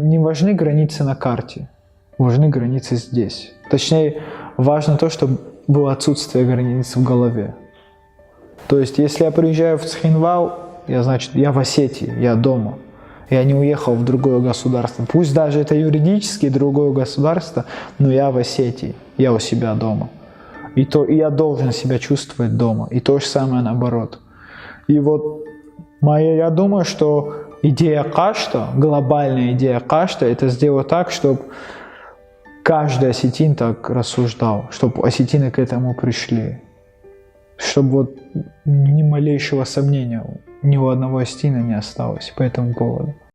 Не важны границы на карте, важны границы здесь. Точнее, важно то, чтобы было отсутствие границ в голове. То есть, если я приезжаю в Цхинвал, значит, я в Осетии, я дома. Я не уехал в другое государство. Пусть даже это юридически другое государство, но я в Осетии, я у себя дома. И я должен себя чувствовать дома. И то же самое наоборот. И вот я думаю, что идея Кашта, глобальная идея Кашта, это сделать так, чтобы каждый осетин так рассуждал, чтобы осетины к этому пришли. Чтобы вот ни малейшего сомнения ни у одного осетина не осталось по этому поводу.